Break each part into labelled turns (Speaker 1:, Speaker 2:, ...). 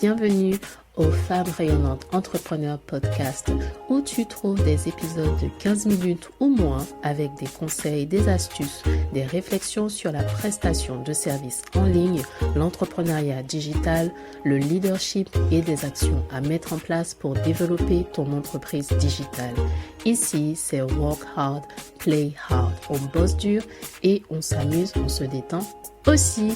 Speaker 1: Bienvenue au Femmes Rayonnantes Entrepreneurs Podcast où tu trouves des épisodes de 15 minutes ou moins avec des conseils, des astuces, des réflexions sur la prestation de services en ligne, l'entrepreneuriat digital, le leadership et des actions à mettre en place pour développer ton entreprise digitale. Ici, c'est Work Hard, Play Hard. On bosse dur et on s'amuse, on se détend aussi.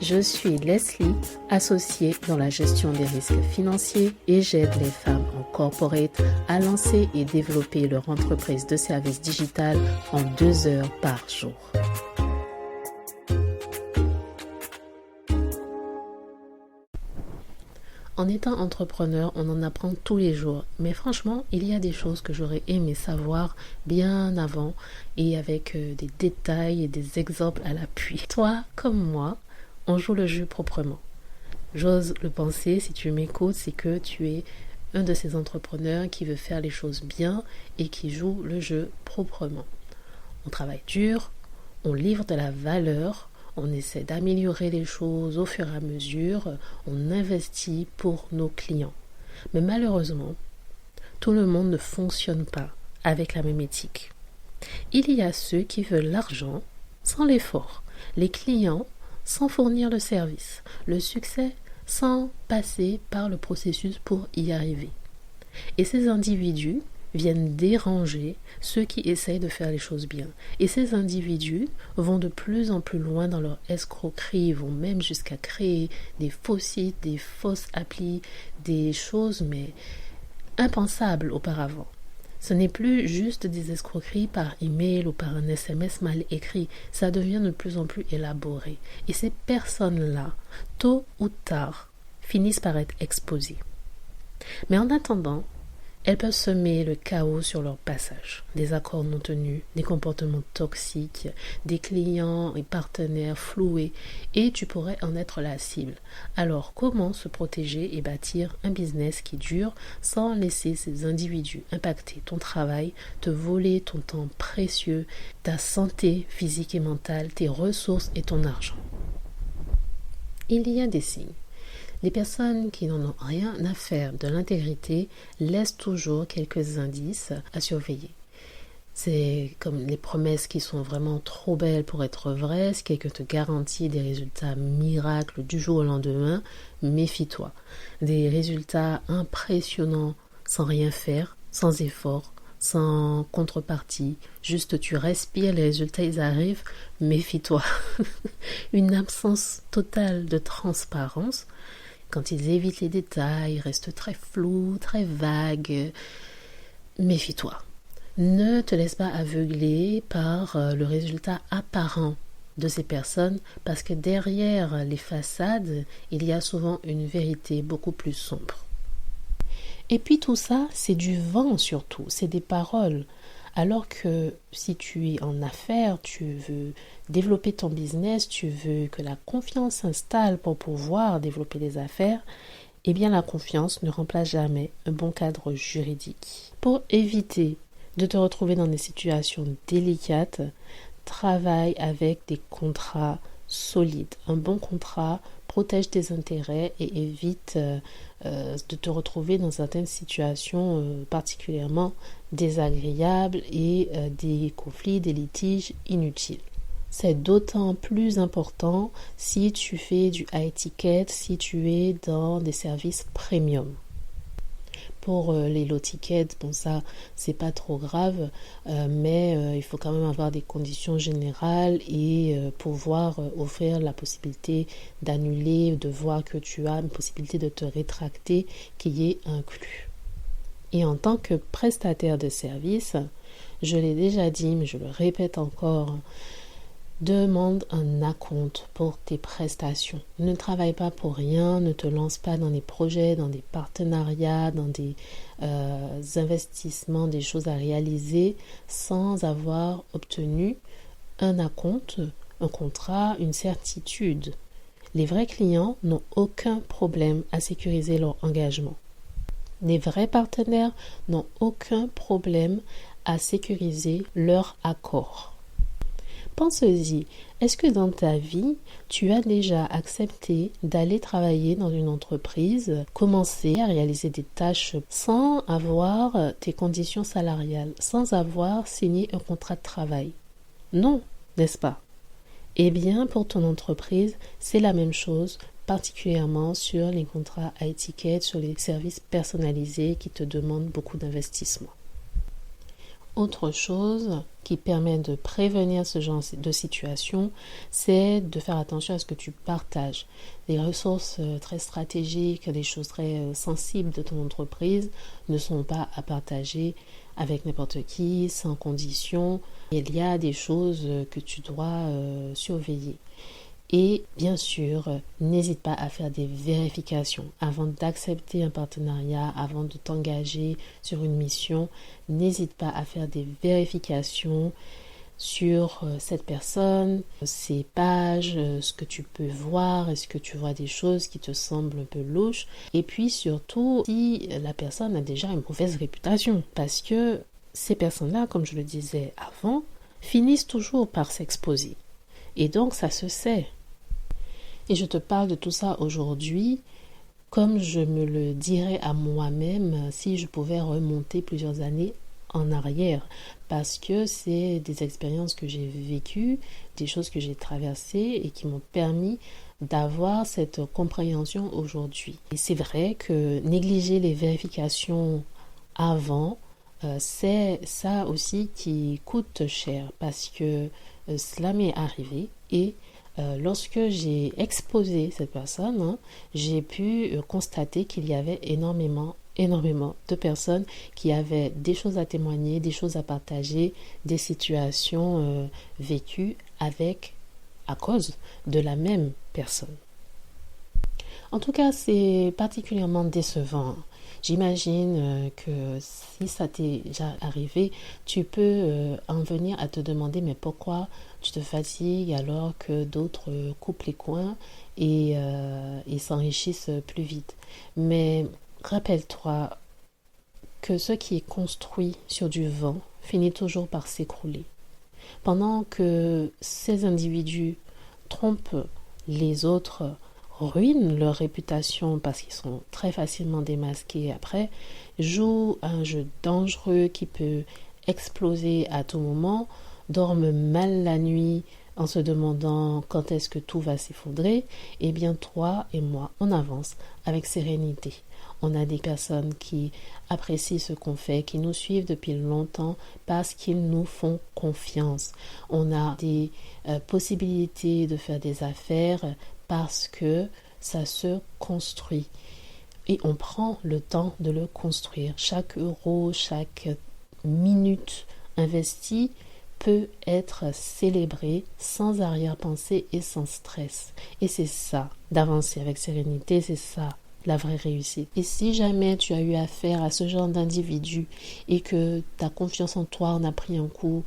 Speaker 1: Je suis Leslie, associée dans la gestion des risques financiers et j'aide les femmes en corporate à lancer et développer leur entreprise de services digital en 2 heures par jour. En étant entrepreneur, on en apprend tous les jours. Mais franchement, il y a des choses que j'aurais aimé savoir bien avant et avec des détails et des exemples à l'appui. Toi, comme moi, on joue le jeu proprement. J'ose le penser, si tu m'écoutes, c'est que tu es un de ces entrepreneurs qui veut faire les choses bien et qui joue le jeu proprement. On travaille dur, on livre de la valeur, on essaie d'améliorer les choses au fur et à mesure, on investit pour nos clients. Mais malheureusement, tout le monde ne fonctionne pas avec la même éthique. Il y a ceux qui veulent l'argent sans l'effort, les clients sans fournir le service, le succès sans passer par le processus pour y arriver. Et ces individus viennent déranger ceux qui essayent de faire les choses bien. Et ces individus vont de plus en plus loin dans leur escroquerie, vont même jusqu'à créer des faux sites, des fausses applis, des choses mais impensables auparavant. Ce n'est plus juste des escroqueries par email ou par un SMS mal écrit, ça devient de plus en plus élaboré. Et ces personnes-là, tôt ou tard, finissent par être exposées. Mais en attendant, elles peuvent semer le chaos sur leur passage. Des accords non tenus, des comportements toxiques, des clients et partenaires floués, et tu pourrais en être la cible. Alors, comment se protéger et bâtir un business qui dure sans laisser ces individus impacter ton travail, te voler ton temps précieux, ta santé physique et mentale, tes ressources et ton argent? Il y a des signes. Les personnes qui n'en ont rien à faire de l'intégrité laissent toujours quelques indices à surveiller. C'est comme les promesses qui sont vraiment trop belles pour être vraies. Si quelqu'un te garantit des résultats miracles du jour au lendemain, méfie-toi. Des résultats impressionnants sans rien faire, sans effort, sans contrepartie. Juste tu respires, les résultats ils arrivent, méfie-toi. Une absence totale de transparence. Quand ils évitent les détails, ils restent très flous, très vagues. Méfie-toi. Ne te laisse pas aveugler par le résultat apparent de ces personnes parce que derrière les façades, il y a souvent une vérité beaucoup plus sombre. Et puis tout ça, c'est du vent surtout, c'est des paroles. Alors que si tu es en affaires, tu veux développer ton business, tu veux que la confiance s'installe pour pouvoir développer des affaires, eh bien la confiance ne remplace jamais un bon cadre juridique. Pour éviter de te retrouver dans des situations délicates, travaille avec des contrats solides. Un bon contrat protège tes intérêts et évite de te retrouver dans certaines situations particulièrement désagréables et des conflits, des litiges inutiles. C'est d'autant plus important si tu fais du high ticket, si tu es dans des services premium. Pour les low tickets, bon ça c'est pas trop grave, mais il faut quand même avoir des conditions générales et pouvoir offrir la possibilité d'annuler, de voir que tu as une possibilité de te rétracter qui est inclus. Et en tant que prestataire de service, je l'ai déjà dit mais je le répète encore, demande un acompte pour tes prestations. Ne travaille pas pour rien, ne te lance pas dans des projets, dans des partenariats, dans des investissements, des choses à réaliser sans avoir obtenu un acompte, un contrat, une certitude. Les vrais clients n'ont aucun problème à sécuriser leur engagement. Les vrais partenaires n'ont aucun problème à sécuriser leur accord. Pense-y, est-ce que dans ta vie, tu as déjà accepté d'aller travailler dans une entreprise, commencer à réaliser des tâches sans avoir tes conditions salariales, sans avoir signé un contrat de travail? Non, n'est-ce pas? Eh bien, pour ton entreprise, c'est la même chose, particulièrement sur les contrats à étiquette, sur les services personnalisés qui te demandent beaucoup d'investissement. Autre chose qui permet de prévenir ce genre de situation, c'est de faire attention à ce que tu partages. Les ressources très stratégiques, les choses très sensibles de ton entreprise ne sont pas à partager avec n'importe qui, sans condition. Il y a des choses que tu dois surveiller. Et bien sûr, n'hésite pas à faire des vérifications avant d'accepter un partenariat, avant de t'engager sur une mission. N'hésite pas à faire des vérifications sur cette personne, ses pages, ce que tu peux voir, est-ce que tu vois des choses qui te semblent un peu louches. Et puis surtout, si la personne a déjà une mauvaise réputation, parce que ces personnes-là, comme je le disais avant, finissent toujours par s'exposer. Et donc, ça se sait. Et je te parle de tout ça aujourd'hui comme je me le dirais à moi-même si je pouvais remonter plusieurs années en arrière. Parce que c'est des expériences que j'ai vécues, des choses que j'ai traversées et qui m'ont permis d'avoir cette compréhension aujourd'hui. Et c'est vrai que négliger les vérifications avant, c'est ça aussi qui coûte cher parce que cela m'est arrivé et lorsque j'ai exposé cette personne, j'ai pu constater qu'il y avait énormément de personnes qui avaient des choses à témoigner, des choses à partager, des situations vécues à cause de la même personne. En tout cas, c'est particulièrement décevant. J'imagine que si ça t'est déjà arrivé, tu peux en venir à te demander mais pourquoi tu te fatigues alors que d'autres coupent les coins et s'enrichissent plus vite. Mais rappelle-toi que ce qui est construit sur du vent finit toujours par s'écrouler. Pendant que ces individus trompent les autres, ruinent leur réputation parce qu'ils sont très facilement démasqués après, jouent un jeu dangereux qui peut exploser à tout moment, dorment mal la nuit en se demandant quand est-ce que tout va s'effondrer, eh bien toi et moi, on avance avec sérénité. On a des personnes qui apprécient ce qu'on fait, qui nous suivent depuis longtemps parce qu'ils nous font confiance. On a des possibilités de faire des affaires parce que ça se construit. Et on prend le temps de le construire. Chaque euro, chaque minute investie peut être célébré sans arrière-pensée et sans stress. Et c'est ça, d'avancer avec sérénité, c'est ça la vraie réussite. Et si jamais tu as eu affaire à ce genre d'individu et que ta confiance en toi en a pris un coup,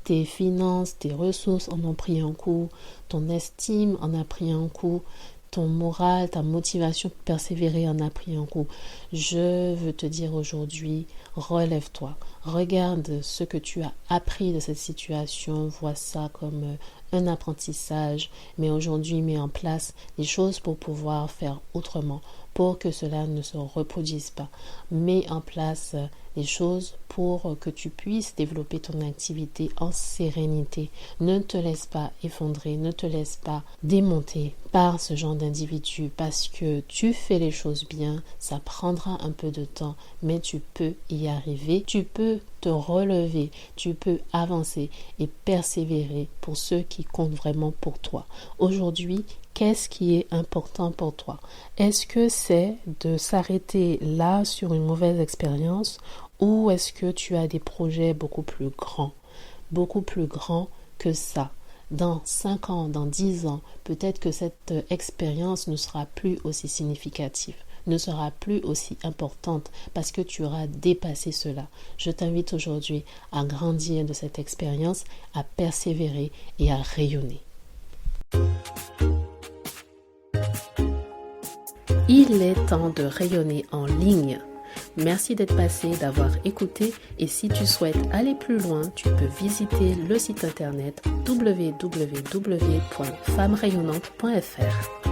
Speaker 1: tes finances, tes ressources en ont pris un coup, ton estime en a pris un coup, ton moral, ta motivation pour persévérer en a pris un coup. Je veux te dire aujourd'hui, relève-toi. Regarde ce que tu as appris de cette situation, vois ça comme un apprentissage, mais aujourd'hui mets en place des choses pour pouvoir faire autrement, pour que cela ne se reproduise pas. Mets en place des choses pour que tu puisses développer ton activité en sérénité. Ne te laisse pas effondrer, ne te laisse pas démonter par ce genre d'individu parce que tu fais les choses bien, ça prendra un peu de temps, mais tu peux y arriver, tu peux te relever, tu peux avancer et persévérer pour ceux qui comptent vraiment pour toi. Aujourd'hui, qu'est-ce qui est important pour toi? Est-ce que c'est de s'arrêter là sur une mauvaise expérience ou est-ce que tu as des projets beaucoup plus grands que ça? Dans 5 ans, dans 10 ans, peut-être que cette expérience ne sera plus aussi significative, ne sera plus aussi importante parce que tu auras dépassé cela. Je t'invite aujourd'hui à grandir de cette expérience, à persévérer et à rayonner. Il est temps de rayonner en ligne. Merci d'être passé, d'avoir écouté et si tu souhaites aller plus loin, tu peux visiter le site internet www.femmerayonnantes.fr.